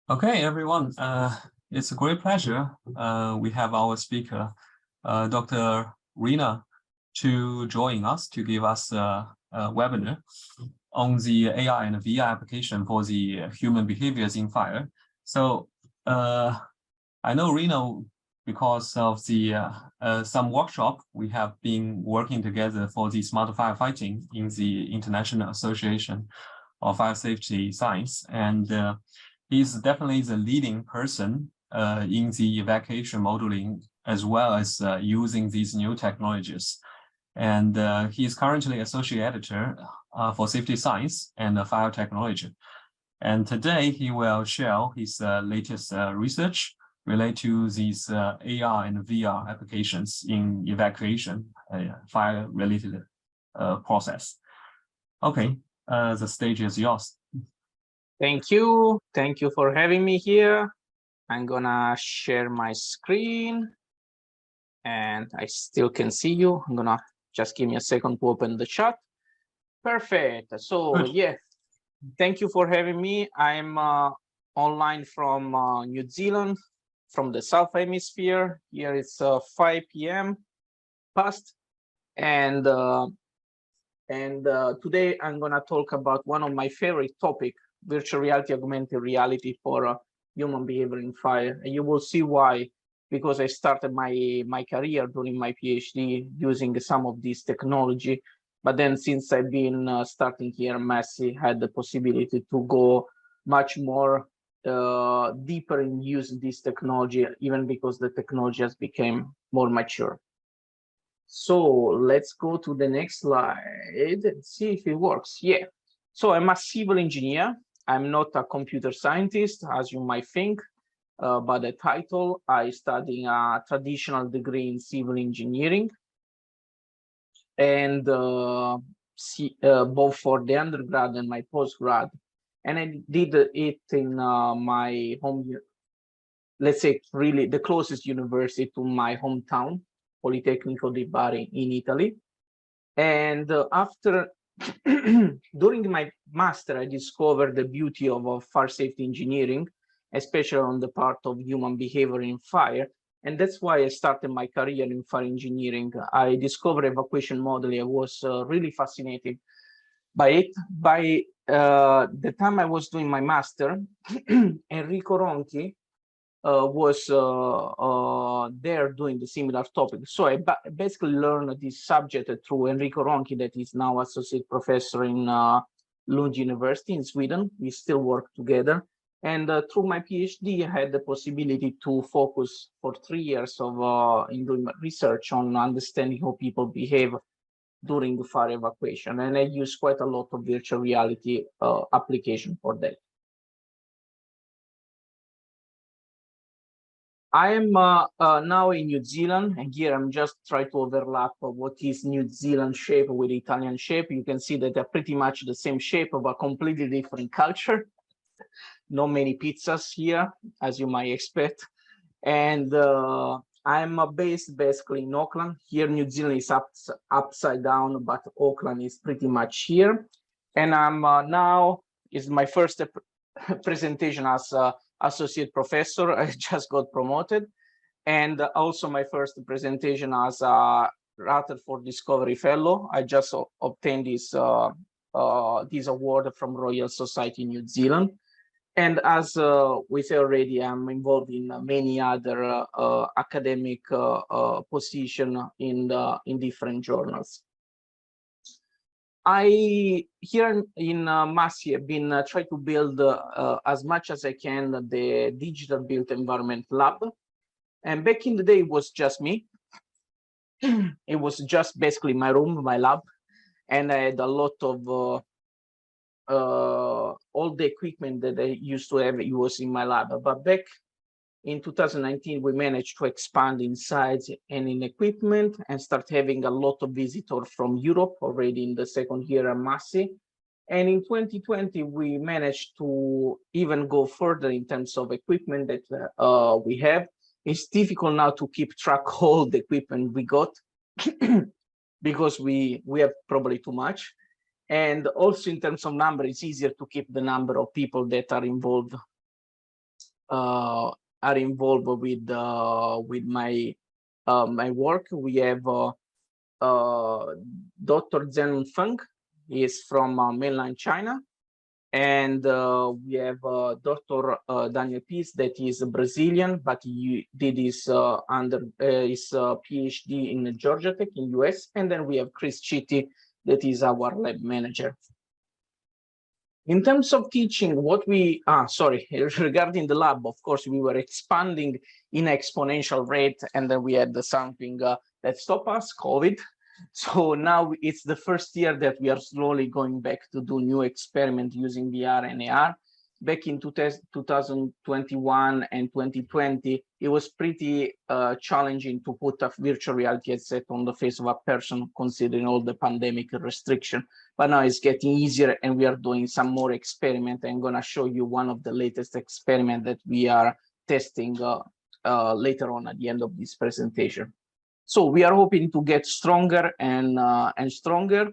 Okay, everyone, it's a great pleasure. We have our speaker, Dr. Rina, to join us to give us a webinar on the AI and VR application for the human behaviors in fire. So I know Rina because of the some workshop we have been working together for the smart firefighting in the International Association of Fire Safety Science, and he's definitely the leading person in the evacuation modeling as well as using these new technologies. And he is currently associate editor for safety science and fire technology. And today he will share his latest research related to these AR and VR applications in evacuation, fire-related process. Okay, the stage is yours. Thank you. Thank you for having me here. I'm gonna share my screen and I still can see you. I'm gonna just give me a second to open the chat. Perfect. So Good. yeah, thank you for having me. I'm online from New Zealand, from the South Hemisphere. Here it's 5 p.m. past, and today I'm gonna talk about one of my favorite topics, virtual reality, augmented reality for human behavior in fire. And you will see why, because I started my career during my PhD using some of this technology. But then since I've been starting here at Massey, I had the possibility to go much more deeper in using this technology, even because the technology has become more mature. So let's go to the next slide and see if it works. Yeah. So I'm a civil engineer. I'm not a computer scientist, as you might think, by the title. I study a traditional degree in civil engineering, and both for the undergrad and my postgrad. And I did it in my home, let's say really the closest university to my hometown, Politecnico di Bari in Italy. And after, during my master, I discovered the beauty of fire safety engineering, especially on the part of human behavior in fire. And that's why I started my career in fire engineering. I discovered evacuation modeling. I was really fascinated by it. By the time I was doing my master, Enrico Ronchi was there doing the similar topic. So I basically learned this subject through Enrico Ronchi, that is now associate professor in Lund University in Sweden. We still work together. And through my PhD, I had the possibility to focus for 3 years of in doing research on understanding how people behave during the fire evacuation. And I use quite a lot of virtual reality application for that. I am now in New Zealand, and here I'm just trying to overlap what is New Zealand shape with Italian shape. You can see that they're pretty much the same shape, but completely different culture. Not many pizzas here, as you might expect. And I'm based basically in Auckland. Here, New Zealand is upside down, but Auckland is pretty much here. And I'm now is my first presentation as associate professor. I just got promoted, and also my first presentation as a Rutherford Discovery Fellow. I just obtained this award from Royal Society in New Zealand. And as we say already, I'm involved in many other academic positions in different journals. Here in Massey, I've been trying to build as much as I can the digital built environment lab. And back in the day, it was just me. It was just basically my room, my lab. And I had a lot of all the equipment that I used to have, it was in my lab. But back in 2019, we managed to expand in size and in equipment and start having a lot of visitors from Europe already in the second year at Massey. And in 2020, we managed to even go further in terms of equipment that we have. It's difficult now to keep track of all the equipment we got because we have probably too much. And also in terms of number, it's easier to keep the number of people that are involved are involved with my my work. We have Dr. Zhen Feng. He is from mainland China. And we have Dr. Daniel Peace, that is Brazilian, but he did his PhD in Georgia Tech in US. And then we have Chris Chitty, that is our lab manager. In terms of teaching, what we, regarding the lab, of course, we were expanding in exponential rate, and then we had something that stopped us, COVID. So now it's the first year that we are slowly going back to do new experiments using VR and AR. Back in 2021 and 2020, it was pretty challenging to put a virtual reality headset on the face of a person, considering all the pandemic restriction. But now it's getting easier, and we are doing some more experiments. I'm going to show you one of the latest experiments that we are testing later on at the end of this presentation. So we are hoping to get stronger and stronger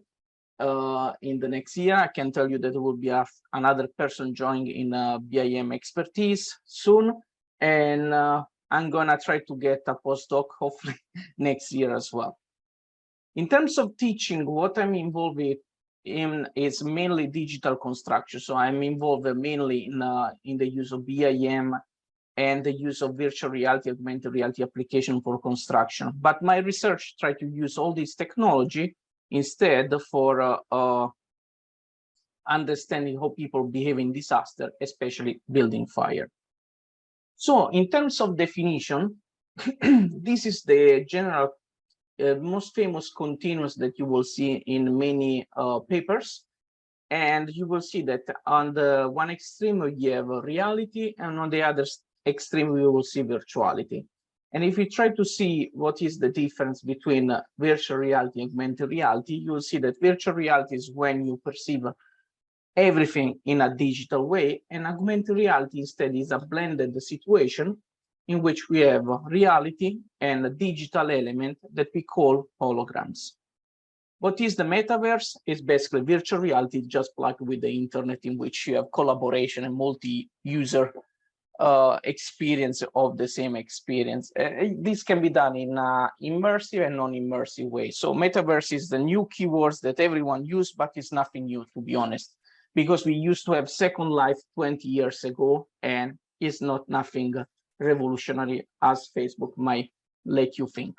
in the next year. I can tell you that there will be another person joining in BIM expertise soon, and I'm gonna try to get a postdoc hopefully next year as well. In terms of teaching, what I'm involved in is mainly digital construction. So I'm involved mainly in the use of BIM and the use of virtual reality, augmented reality application for construction. But my research tried to use all this technology instead for understanding how people behave in disaster, especially building fire. So in terms of definition, this is the general most famous continuous that you will see in many papers. And you will see that on the one extreme, you have reality, and on the other extreme, we will see virtuality. And if you try to see what is the difference between virtual reality and augmented reality, you will see that virtual reality is when you perceive everything in a digital way, and augmented reality instead is a blended situation in which we have reality and a digital element that we call holograms. What is the metaverse? It's basically virtual reality just plugged with the internet, in which you have collaboration and multi-user experience of the same experience. This can be done in immersive and non-immersive way. So metaverse is the new keywords that everyone uses, but it's nothing new, to be honest, because we used to have Second Life 20 years ago, and it's not nothing revolutionary as Facebook might let you think.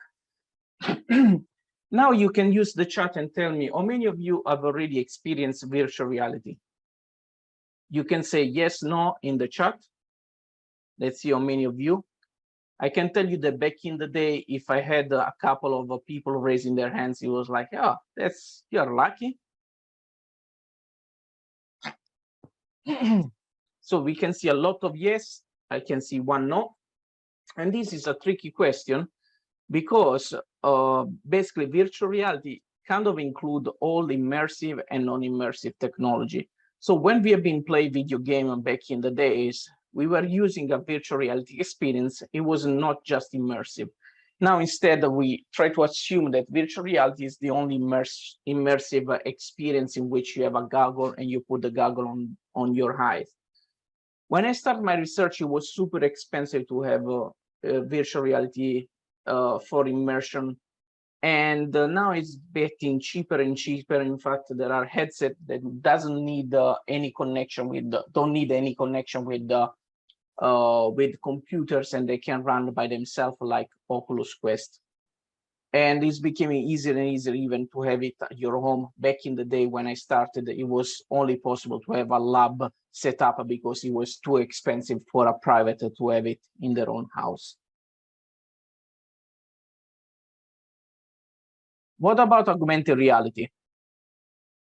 Now you can use the chat and tell me how many of you have already experienced virtual reality. You can say yes, no in the chat. Let's see how many of you. I can tell you that back in the day, if I had a couple of people raising their hands, it was like, oh, you're lucky. So we can see a lot of yes. I can see one no. And this is a tricky question, because basically virtual reality kind of include all immersive and non-immersive technology. So when we have been playing video game back in the days, we were using a virtual reality experience. It was not just immersive. Now, instead, we try to assume that virtual reality is the only immersive experience in which you have a goggle and you put the goggle on your eyes. When I started my research, it was super expensive to have virtual reality for immersion, and now it's getting cheaper and cheaper. In fact, there are headsets that doesn't need any connection with computers, and they can run by themselves, like Oculus Quest. And it's becoming easier and easier even to have it at your home. Back in the day when I started, it was only possible to have a lab set up because it was too expensive for a private to have it in their own house. What about augmented reality?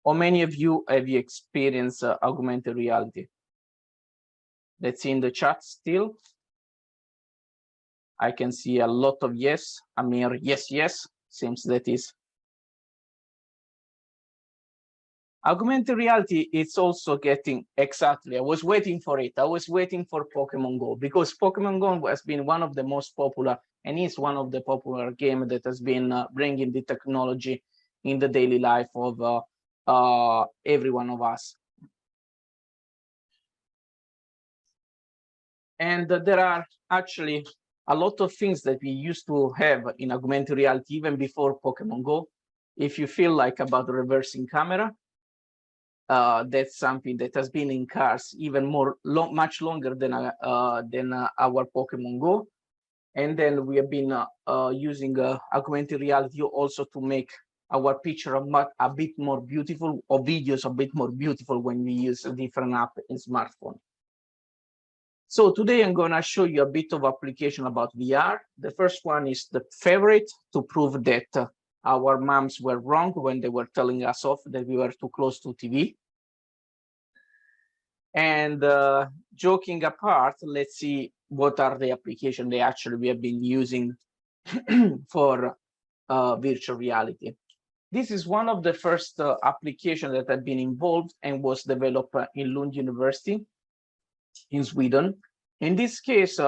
How many of you have experienced augmented reality? Let's see in the chat still. I can see a lot of yes, a mere yes, yes, seems that is. Augmented reality, it's also getting, exactly, I was waiting for it. I was waiting for Pokemon Go, because Pokemon Go has been one of the most popular, and is one of the popular games that has been bringing the technology in the daily life of every one of us. And there are actually a lot of things that we used to have in augmented reality even before Pokemon Go. If you feel like about reversing camera, that's something that has been in cars even much longer than our Pokemon Go. And then we have been using augmented reality also to make our picture a bit more beautiful, or videos a bit more beautiful when we use a different app in smartphone. So today I'm going to show you a bit of application about VR. The first one is the favorite, to prove that our moms were wrong when they were telling us off that we were too close to TV. And joking apart, let's see what are the applications we have been using for virtual reality. This is one of the first applications that have been involved and was developed in Lund University in Sweden. In this case,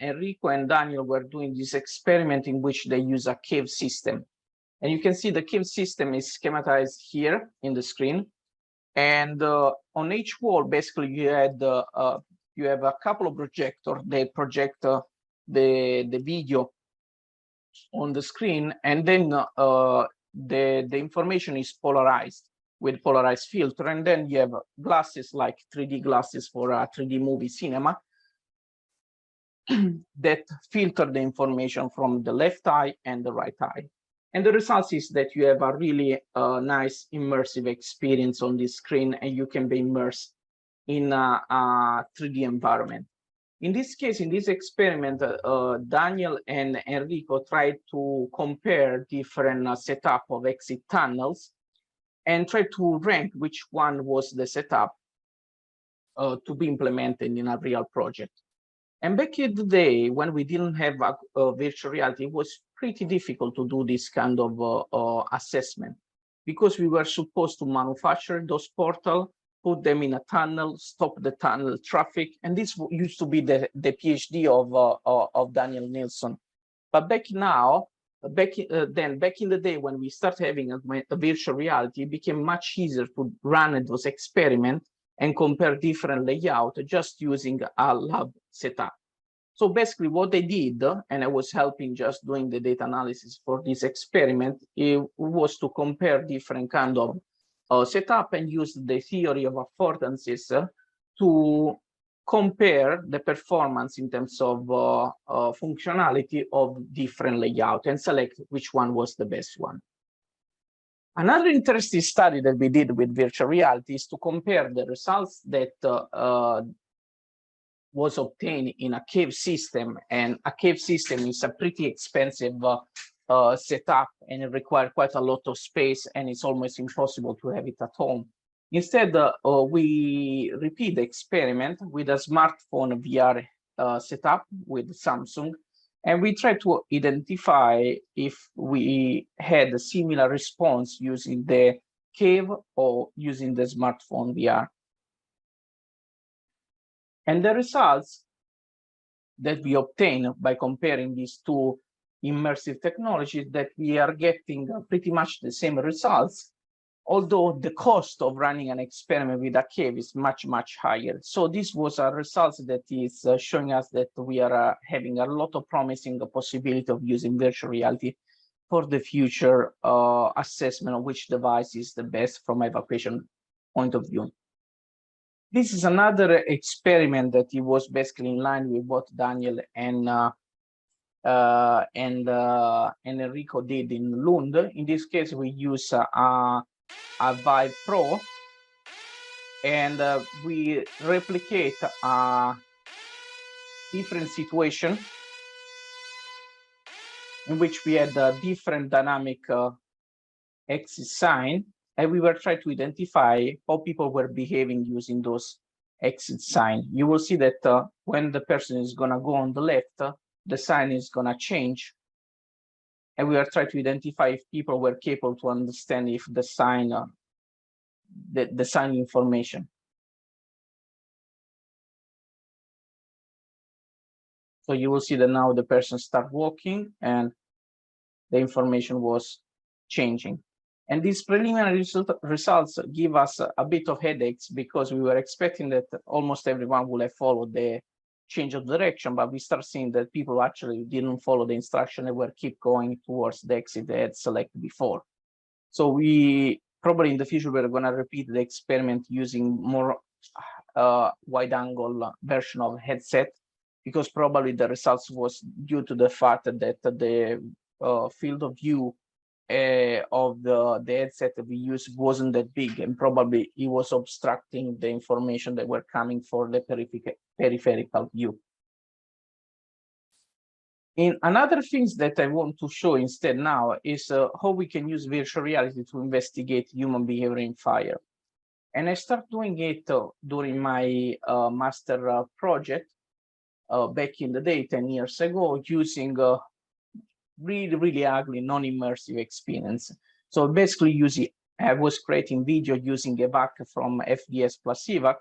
Enrico and Daniel were doing this experiment in which they use a cave system. And you can see the cave system is schematized here in the screen. And on each wall, basically, you have a couple of projectors. They project the video on the screen, and then the information is polarized with polarized filter. And then you have glasses, like 3D glasses for a 3D movie cinema, that filter the information from the left eye and the right eye. And the result is that you have a really nice immersive experience on this screen, and you can be immersed in a 3D environment. In this case, in this experiment, Daniel and Enrico tried to compare different setup of exit tunnels and tried to rank which one was the setup to be implemented in a real project. And back in the day, when we didn't have virtual reality, it was pretty difficult to do this kind of assessment, because we were supposed to manufacture those portals, put them in a tunnel, stop the tunnel traffic. And this used to be the PhD of Daniel Nilsson. But back in the day, when we started having a virtual reality, it became much easier to run those experiments and compare different layouts just using a lab setup. So basically what they did, and I was helping just doing the data analysis for this experiment, it was to compare different kind of setup and use the theory of affordances to compare the performance in terms of functionality of different layout and select which one was the best one. Another interesting study that we did with virtual reality is to compare the results that was obtained in a cave system. And a cave system is a pretty expensive setup, and it requires quite a lot of space, and it's almost impossible to have it at home. Instead, we repeat the experiment with a smartphone VR setup with Samsung, and we try to identify if we had a similar response using the cave or using the smartphone VR. And the results that we obtain by comparing these two immersive technologies, that we are getting pretty much the same results, although the cost of running an experiment with a cave is much, much higher. So this was a result that is showing us that we are having a lot of promising possibility of using virtual reality for the future assessment of which device is the best from evaluation point of view. This is another experiment that it was basically in line with what Daniel and Enrico did in Lund. In this case, we use a Vive Pro, and we replicate a different situation in which we had a different dynamic exit sign, and we were trying to identify how people were behaving using those exit sign. You will see that when the person is going to go on the left, the sign is going to change. And we are trying to identify if people were capable to understand if the sign, the sign information. So you will see that now the person start walking and the information was changing. And these preliminary results give us a bit of headaches, because we were expecting that almost everyone would have followed the change of direction, but we start seeing that people actually didn't follow the instruction and were keep going towards the exit they had selected before. So we probably in the future, we're going to repeat the experiment using more wide angle version of headset, because probably the results was due to the fact that the field of view of the headset that we used wasn't that big, and probably it was obstructing the information that were coming for the peripheral view. In another things that I want to show instead now is how we can use virtual reality to investigate human behavior in fire. And I started doing it during my master project back in the day, 10 years ago, using really ugly, non-immersive experience. So basically I was creating video using evac from FDS plus evac,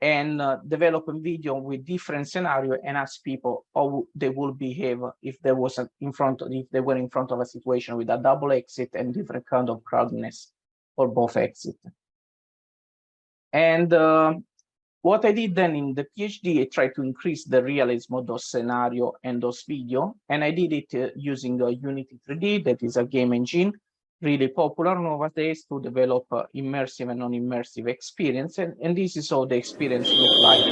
and developing video with different scenario and ask people how they would behave if they were in front of a situation with a double exit and different kind of crowdedness for both exit. And what I did then in the PhD, I tried to increase the realism of those scenario and those video, and I did it using Unity 3D, that is a game engine, really popular nowadays to develop immersive and non-immersive experience, and this is how the experience look like.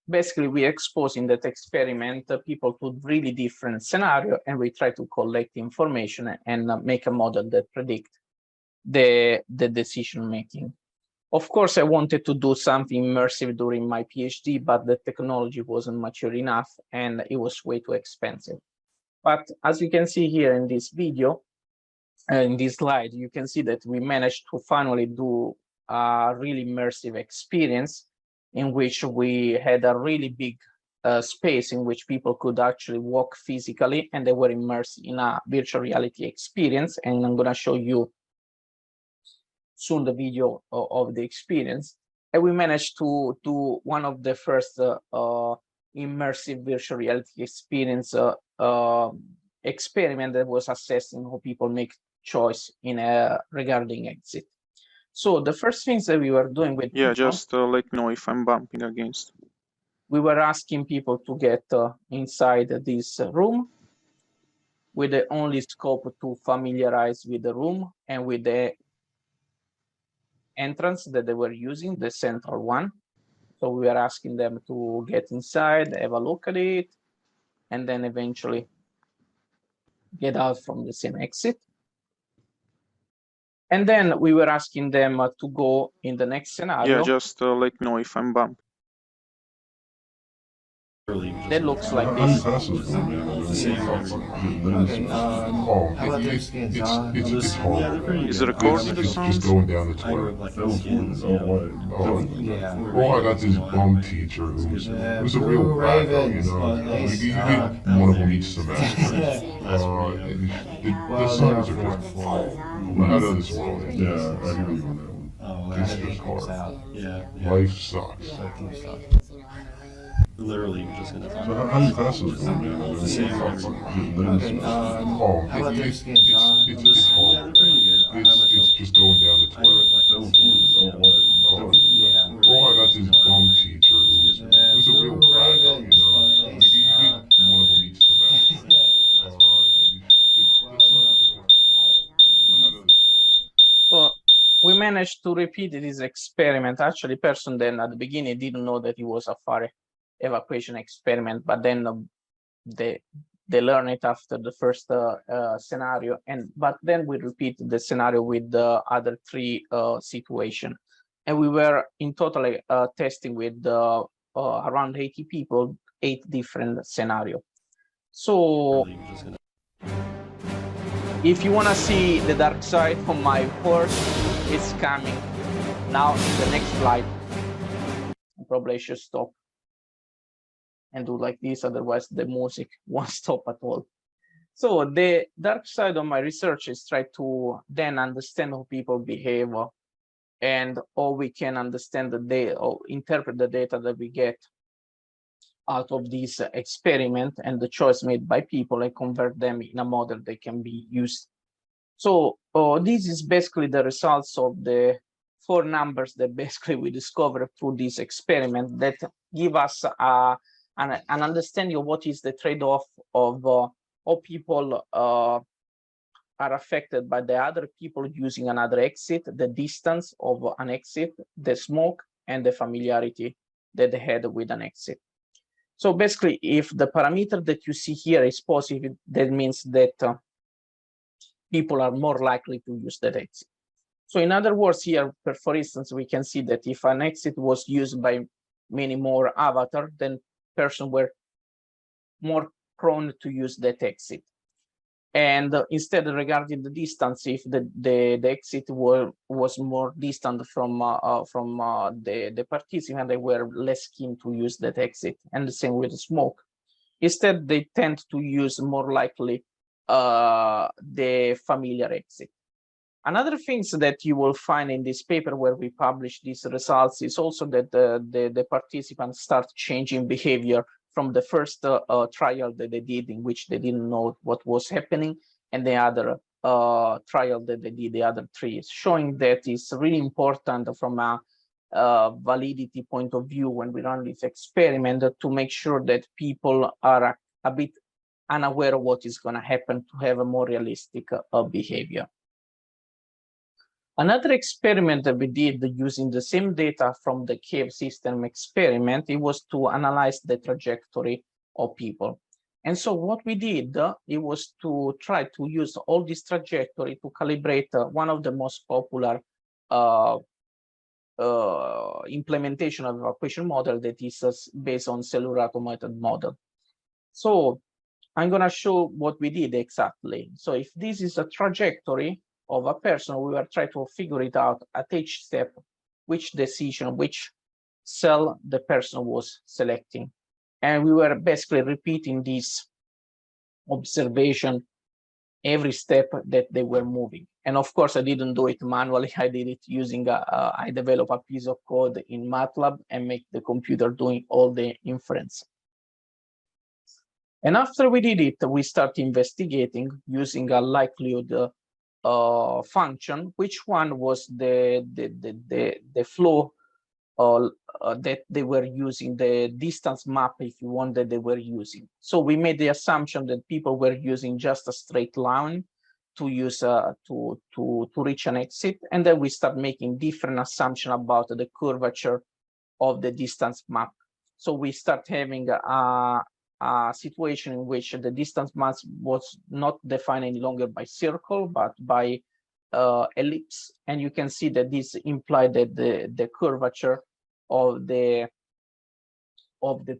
Basically, we expose in that experiment people to really different scenario, and we try to collect information and make a model that predict the decision making. Of course, I wanted to do something immersive during my PhD, but the technology wasn't mature enough and it was way too expensive. But as you can see here in this video, in this slide, you can see that we managed to finally do a really immersive experience in which we had a really big space in which people could actually walk physically, and they were immersed in a virtual reality experience. And I'm going to show you soon the video of the experience. And we managed to do one of the first immersive virtual reality experience experiment that was assessing how people make choice in regarding exit. So the first things that we were doing with people, just let me know if I'm bumping against. We were asking people to get inside this room with the only scope to familiarize with the room and with the entrance that they were using, the central one. So we were asking them to get inside, have a look at it, and then eventually get out from the same exit. And then we were asking them to go in the next scenario. Yeah, just let me know if I'm bumped. That looks like this. It's hard. Is it recording the sound? Just going down the toilet. Oh, I got this bum teacher who's a real wacko, you know. We get one of them each semester. The songs are just out of this world. Yeah, I hear you on that one. It's just hard. Life sucks. Literally, you're just gonna talk. So how do you pass those going, man? The same How about this skin, John? It's hard. Yeah, they're pretty good. It's just going down the toilet. Oh, I got this bum teacher who's a real wacko, you know. We get one of them each semester. Well, we managed to repeat this experiment. Actually, person then at the beginning didn't know that it was a fire evacuation experiment, but then they learn it after the first scenario, but then we repeat the scenario with the other three situation, and we were in total testing with around 80 people, 8 different scenarios. So If you want to see the dark side of my horse, it's coming now in the next slide. Probably I should stop and do like this, otherwise the music won't stop at all. So the dark side of my research is try to then understand how people behave and how we can understand the data or interpret the data that we get out of this experiment and the choice made by people and convert them in a model that can be used. So this is basically the results of the 4 numbers that basically we discovered through this experiment that give us an understanding of what is the trade-off of how people are affected by the other people using another exit, the distance of an exit, the smoke, and the familiarity that they had with an exit. So basically, if the parameter that you see here is positive, that means that people are more likely to use that exit. So in other words, here, for instance, we can see that if an exit was used by many more avatars, then persons were more prone to use that exit. And instead, regarding the distance, if the exit was more distant from the participant, they were less keen to use that exit. And the same with the smoke. Instead, they tend to use more likely the familiar exit. Another thing that you will find in this paper where we publish these results is also that the participants start changing behavior from the first trial that they did, in which they didn't know what was happening, and the other trial that they did, the other 3, showing that it's really important from a validity point of view when we run this experiment to make sure that people are a bit unaware of what is going to happen to have a more realistic behavior. Another experiment that we did using the same data from the cave system experiment, it was to analyze the trajectory of people. And so what we did, it was to try to use all this trajectory to calibrate one of the most popular implementation of evacuation model that is based on cellular automated model. So I'm going to show what we did exactly. So if this is a trajectory of a person, we were trying to figure it out at each step, which decision, which cell the person was selecting. And we were basically repeating this observation every step that they were moving. And of course, I didn't do it manually. I did it using, I developed a piece of code in MATLAB and make the computer doing all the inference. And after we did it, we start investigating using a likelihood function, which one was the flow that they were using, the distance map, if you want, that they were using. So we made the assumption that people were using just a straight line to use to reach an exit, and then we start making different assumptions about the curvature of the distance map. So we start having a situation in which the distance map was not defined any longer by circle, but by ellipse. And you can see that this implied that the curvature of the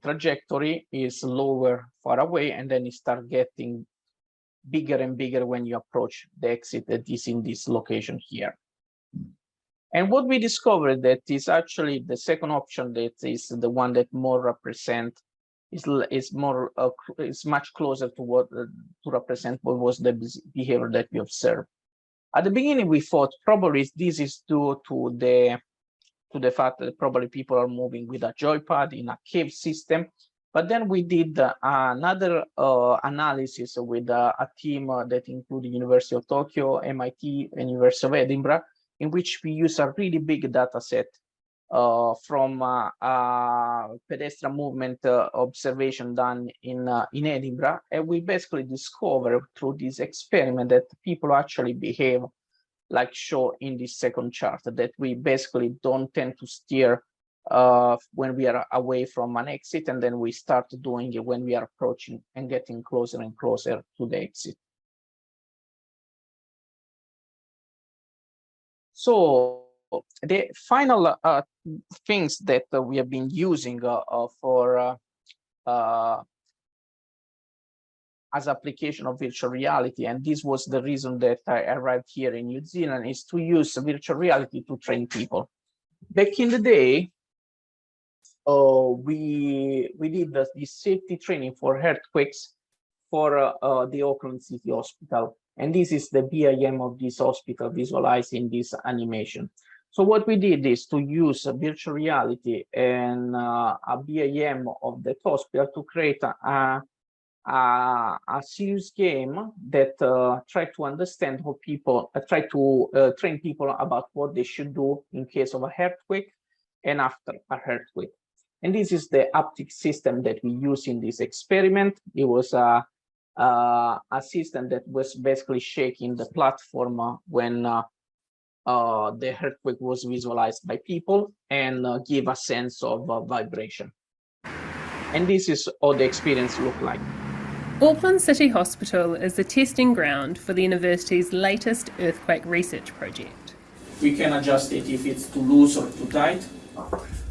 trajectory is lower far away, and then it starts getting bigger and bigger when you approach the exit that is in this location here. And what we discovered that is actually the second option, that is the one that more represent is much closer to what to represent what was the behavior that we observed. At the beginning, we thought probably this is due to the fact that probably people are moving with a joypad in a cave system. But then we did another analysis with a team that included University of Tokyo, MIT, and University of Edinburgh, in which we use a really big data set from pedestrian movement observation done in Edinburgh. And we basically discovered through this experiment that people actually behave like shown in this second chart, that we basically don't tend to steer when we are away from an exit, and then we start doing it when we are approaching and getting closer and closer to the exit. So the final things that we have been using for as application of virtual reality, and this was the reason that I arrived here in New Zealand, is to use virtual reality to train people. Back in the day, we did this safety training for earthquakes for the Auckland City Hospital. And this is the BIM of this hospital visualized in this animation. So what we did is to use virtual reality and a BIM of that hospital to create a serious game that try to understand how people try to train people about what they should do in case of an earthquake and after an earthquake. And this is the haptic system that we use in this experiment. It was a system that was basically shaking the platform when the earthquake was visualized by people and give a sense of vibration. And this is how the experience looked like. Auckland City Hospital is the testing ground for the university's latest earthquake research project. We can adjust it if it's too loose or too tight.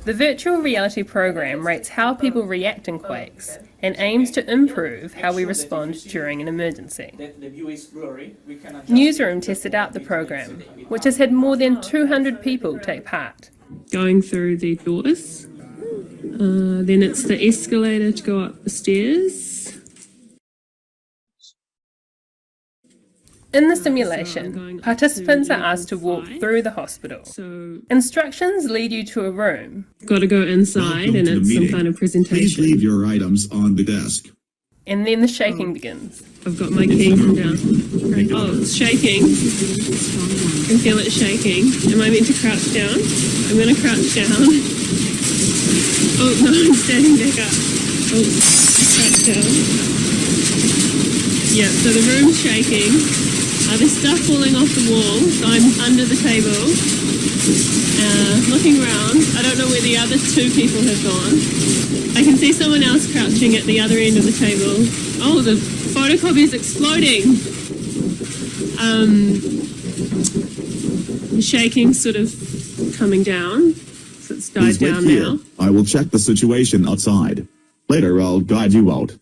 The virtual reality program rates how people react in quakes and aims to improve how we respond during an emergency. Newsroom tested out the program, which has had more than 200 people take part. Going through the doors, then it's the escalator to go up the stairs. In the simulation, participants are asked to walk through the hospital. Instructions lead you to a room. Got to go inside and it's some kind of presentation. Please leave your items on the desk. And then the shaking begins. I've got my key from down. Oh, it's shaking. I can feel it shaking. Am I meant to crouch down? I'm going to crouch down. Oh, no, I'm standing back up. Oh, crouch down. Yeah, so the room's shaking. There's stuff falling off the wall, so I'm under the table, looking around. I don't know where the other two people have gone. I can see someone else crouching at the other end of the table. Oh, the photocopy is exploding. The shaking's sort of coming down, so it's died down now. I will check the situation outside. Later, I'll guide you out.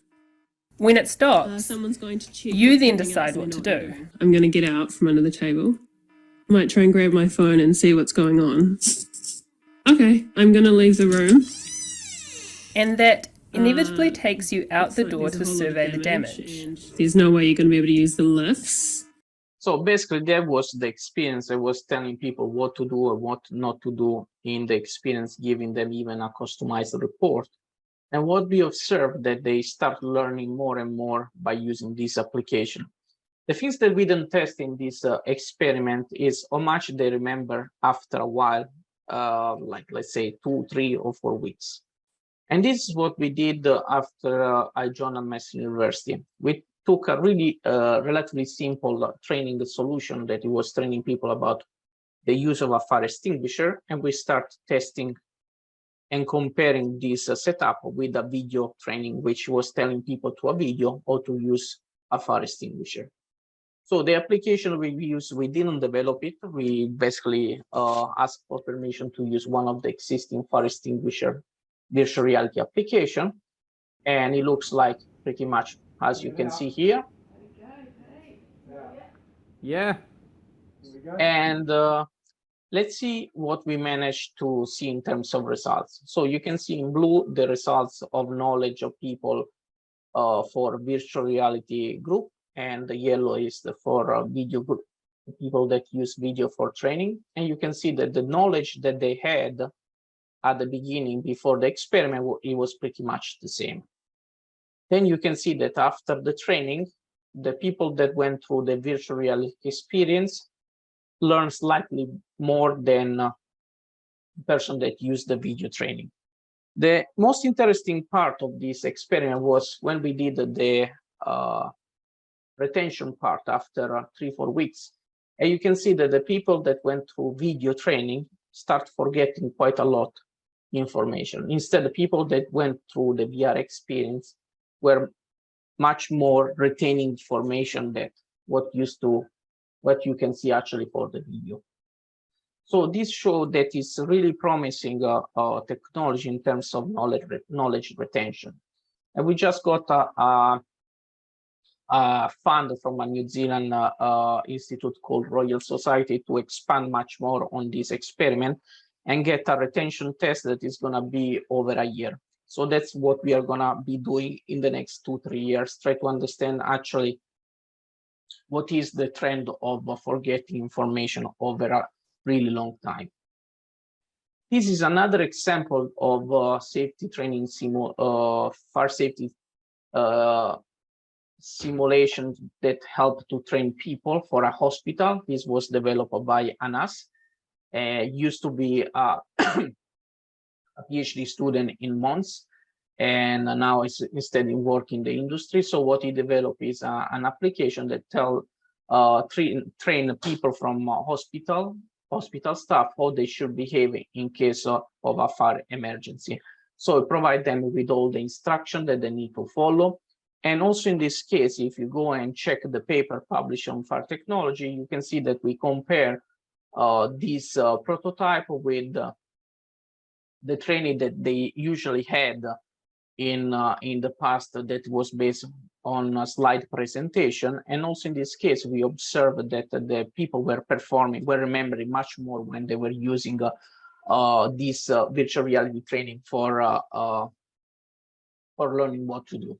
When it stops, someone's going to check. you then decide what to do. I'm going to get out from under the table. I might try and grab my phone and see what's going on. Okay, I'm going to leave the room. And that inevitably takes you out the door to survey the damage. There's no way you're going to be able to use the lifts. So basically that was the experience. I was telling people what to do or what not to do in the experience, giving them even a customized report. And what we observed that they start learning more and more by using this application. The things that we didn't test in this experiment is how much they remember after a while, like let's say 2, 3, or 4 weeks. And this is what we did after I joined at Massey University. We took a really relatively simple training solution that it was training people about the use of a fire extinguisher, and we start testing and comparing this setup with a video training, which was telling people to a video how to use a fire extinguisher. So the application we used, we didn't develop it. We basically asked for permission to use one of the existing fire extinguisher virtual reality application. And it looks like pretty much as you can see here. Yeah. And let's see what we managed to see in terms of results. So you can see in blue the results of knowledge of people for virtual reality group, and the yellow is for video group, people that use video for training. And you can see that the knowledge that they had at the beginning before the experiment, it was pretty much the same. Then you can see that after the training, the people that went through the virtual reality experience learn slightly more than the person that used the video training. The most interesting part of this experiment was when we did the retention part after 3-4 weeks. And you can see that the people that went through video training start forgetting quite a lot information. Instead, the people that went through the VR experience were much more retaining information than what you can see actually for the video. So this showed that it's really promising technology in terms of knowledge retention. And we just got fund from a New Zealand institute called Royal Society to expand much more on this experiment and get a retention test that is going to be over a year. So that's what we are going to be doing in the next 2-3 years, try to understand actually what is the trend of forgetting information over a really long time. This is another example of safety training fire safety simulations that help to train people for a hospital. This was developed by Anas. Used to be a PhD student in Mons, and now is instead in work in the industry. So what he developed is an application that train people from hospital staff how they should behave in case of a fire emergency. So provide them with all the instruction that they need to follow. And also in this case, if you go and check the paper published on fire technology, you can see that we compare this prototype with the training that they usually had in the past that was based on a slide presentation. And also in this case, we observed that the people were remembering much more when they were using this virtual reality training for learning what to do.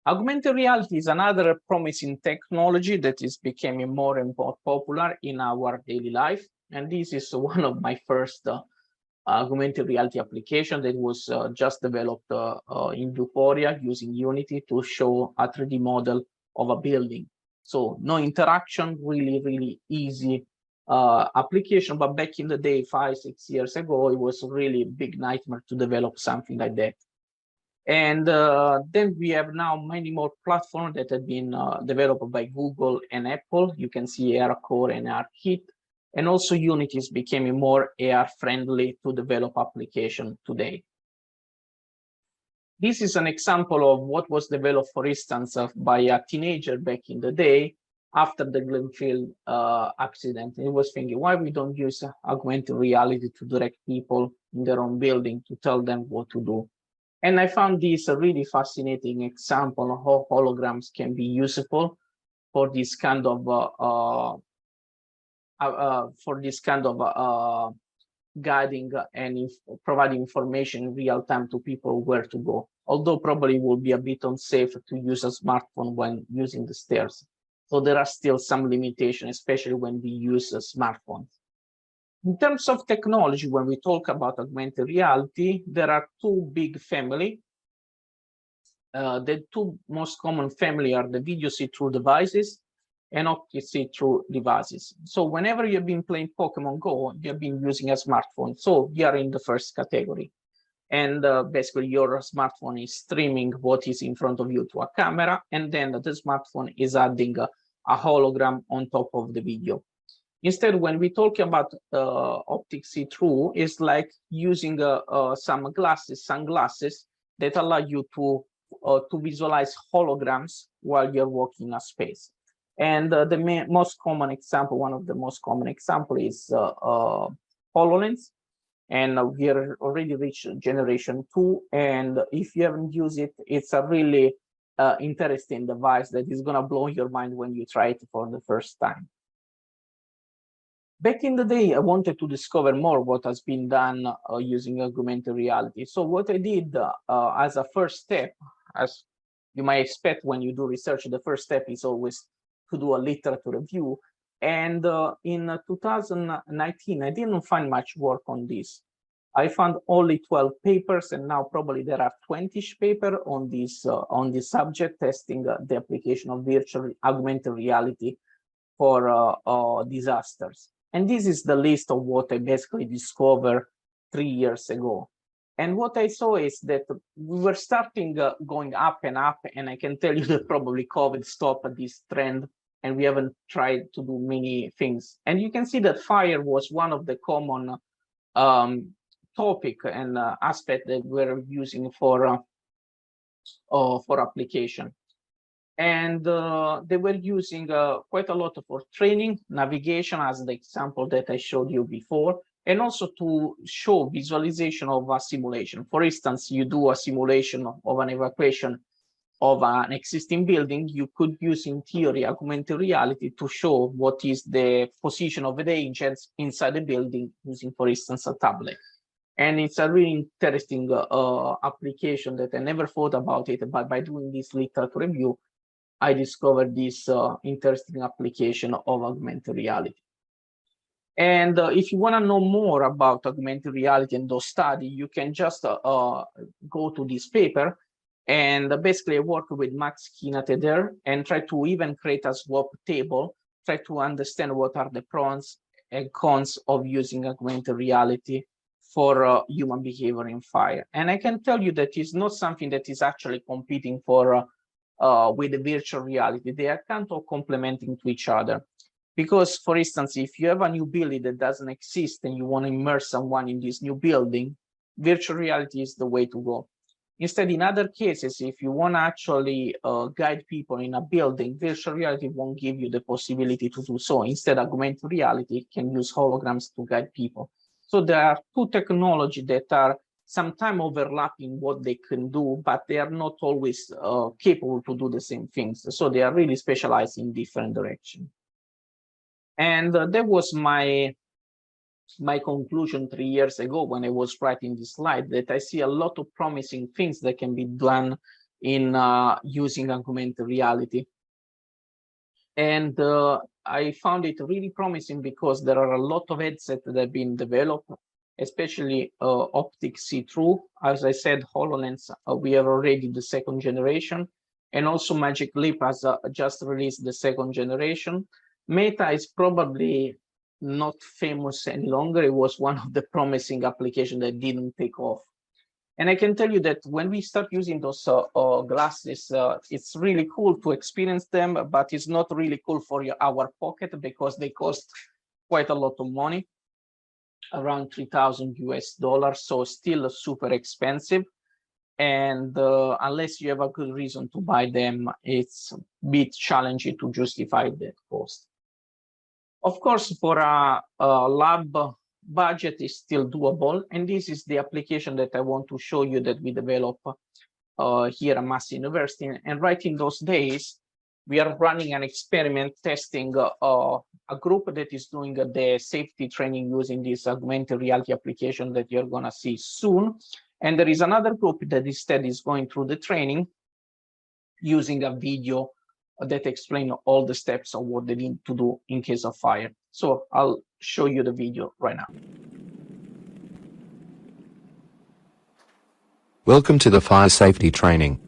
Augmented reality is another promising technology that is becoming more and more popular in our daily life. And this is one of my first augmented reality application that was just developed in Vuforia using Unity to show a 3D model of a building. So no interaction, really easy application. But back in the day, 5-6 years ago, it was really a big nightmare to develop something like that. And then we have now many more platforms that have been developed by Google and Apple. You can see ARCore and ARKit. And also Unity is becoming more AR friendly to develop application today. This is an example of what was developed, for instance, by a teenager back in the day after the Glenfield accident. He was thinking, why we don't use augmented reality to direct people in their own building to tell them what to do? And I found this a really fascinating example of how holograms can be useful for this kind of guiding and providing information in real time to people where to go. Although probably it will be a bit unsafe to use a smartphone when using the stairs. So there are still some limitations, especially when we use smartphones. In terms of technology, when we talk about augmented reality, there are two big families. The two most common family are the video see-through devices and optic see-through devices. So whenever you've been playing Pokemon Go, you've been using a smartphone. So you are in the first category. And basically your smartphone is streaming what is in front of you to a camera, and then the smartphone is adding a hologram on top of the video. Instead, when we talk about optic see-through, it's like using some sunglasses that allow you to visualize holograms while you're walking in a space. And the most common example, one of the most common example is HoloLens. And we are already reached generation 2. And if you haven't used it, it's a really interesting device that is going to blow your mind when you try it for the first time. Back in the day, I wanted to discover more what has been done using augmented reality. So what I did as a first step, as you might expect when you do research, the first step is always to do a literature review. And in 2019, I didn't find much work on this. I found only 12 papers, and now probably there are 20-ish papers on this subject, testing the application of virtual augmented reality for disasters. And this is the list of what I basically discovered 3 years ago. And what I saw is that we were starting going up, and I can tell you that probably COVID stopped this trend, and we haven't tried to do many things. And you can see that fire was one of the common topic and aspect that we're using for application. And they were using quite a lot for training, navigation, as the example that I showed you before, and also to show visualization of a simulation. For instance, you do a simulation of an evacuation of an existing building, you could use in theory augmented reality to show what is the position of the agents inside the building using, for instance, a tablet. And it's a really interesting application that I never thought about it, but by doing this literature review, I discovered this interesting application of augmented reality. And if you want to know more about augmented reality and those studies, you can just go to this paper. And basically, I work with Max Kinate there and try to even create a swap table, try to understand what are the pros and cons of using augmented reality for human behavior in fire. And I can tell you that it's not something that is actually competing for with the virtual reality. They are kind of complementing to each other. Because, for instance, if you have a new building that doesn't exist and you want to immerse someone in this new building, virtual reality is the way to go. Instead, in other cases, if you want to actually guide people in a building, virtual reality won't give you the possibility to do so. Instead, augmented reality can use holograms to guide people. So there are two technologies that are sometimes overlapping what they can do, but they are not always capable to do the same things. So they are really specialized in different directions. And that was my conclusion 3 years ago when I was writing this slide, that I see a lot of promising things that can be done in using augmented reality. And I found it really promising because there are a lot of headsets that have been developed, especially optic see-through. As I said, HoloLens, we have already the 2nd generation, and also Magic Leap has just released the 2nd generation. Meta is probably not famous any longer. It was one of the promising applications that didn't take off. And I can tell you that when we start using those glasses, it's really cool to experience them, but it's not really cool for our pocket because they cost quite a lot of money, around $3,000 US, so still super expensive. And unless you have a good reason to buy them, it's a bit challenging to justify that cost. Of course, for a lab budget is still doable, and this is the application that I want to show you that we develop here at Massey University. And right in those days, we are running an experiment testing a group that is doing the safety training using this augmented reality application that you're going to see soon. And there is another group that instead is going through the training using a video that explain all the steps of what they need to do in case of fire. So I'll show you the video right now. Welcome to the fire safety training.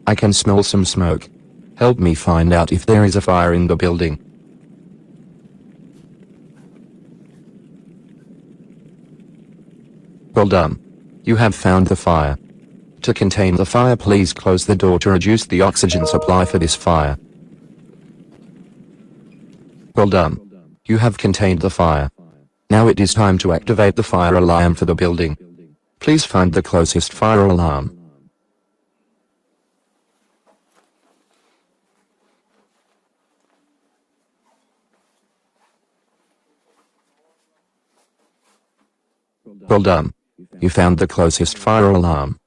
I can smell some smoke. Help me find out if there is a fire in the building. Well done. You have found the fire. To contain the fire, please close the door to reduce the oxygen supply for this fire. Well done. You have contained the fire. Now it is time to activate the fire alarm for the building. Please find the closest fire alarm. Well done. You found the closest fire alarm.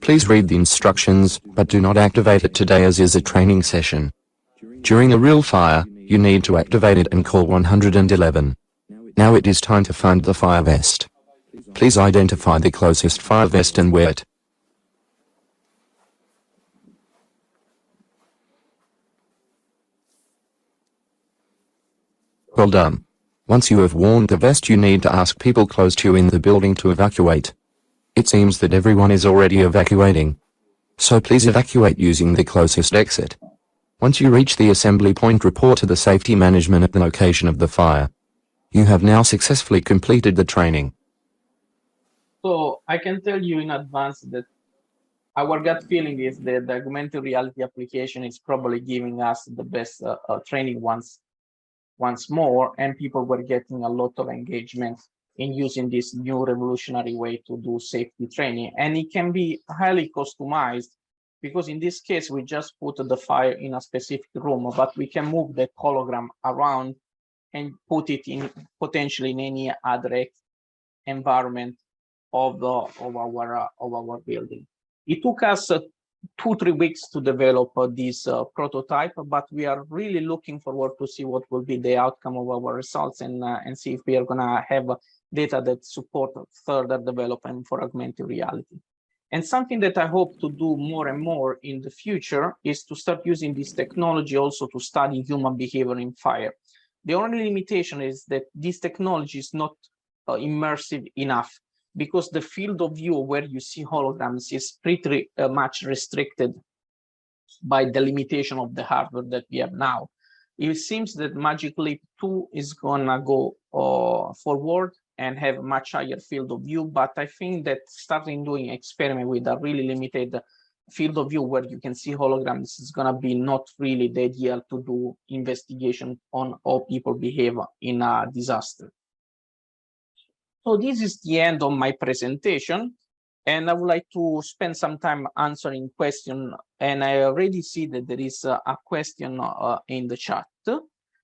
Please read the instructions, but do not activate it today as is a training session. During a real fire, you need to activate it and call 111. Now it is time to find the fire vest. Please identify the closest fire vest and wear it. Well done. Once you have worn the vest, you need to ask people close to you in the building to evacuate. It seems that everyone is already evacuating. So please evacuate using the closest exit. Once you reach the assembly point, report to the safety management at the location of the fire. You have now successfully completed the training. So I can tell you in advance that our gut feeling is that the augmented reality application is probably giving us the best training once more, and people were getting a lot of engagement in using this new revolutionary way to do safety training. And it can be highly customized, because in this case, we just put the fire in a specific room, but we can move the hologram around and put it in potentially in any other environment of our building. It took us 2-3 weeks to develop this prototype, but we are really looking forward to see what will be the outcome of our results and see if we are gonna have data that support further development for augmented reality. And something that I hope to do more and more in the future is to start using this technology also to study human behavior in fire. The only limitation is that this technology is not immersive enough, because the field of view where you see holograms is pretty much restricted by the limitation of the hardware that we have now. It seems that Magic Leap 2 is gonna go forward and have a much higher field of view, but I think that starting doing experiment with a really limited field of view where you can see holograms is gonna be not really the ideal to do investigation on how people behave in a disaster. So this is the end of my presentation, and I would like to spend some time answering questions. And I already see that there is a question in the chat.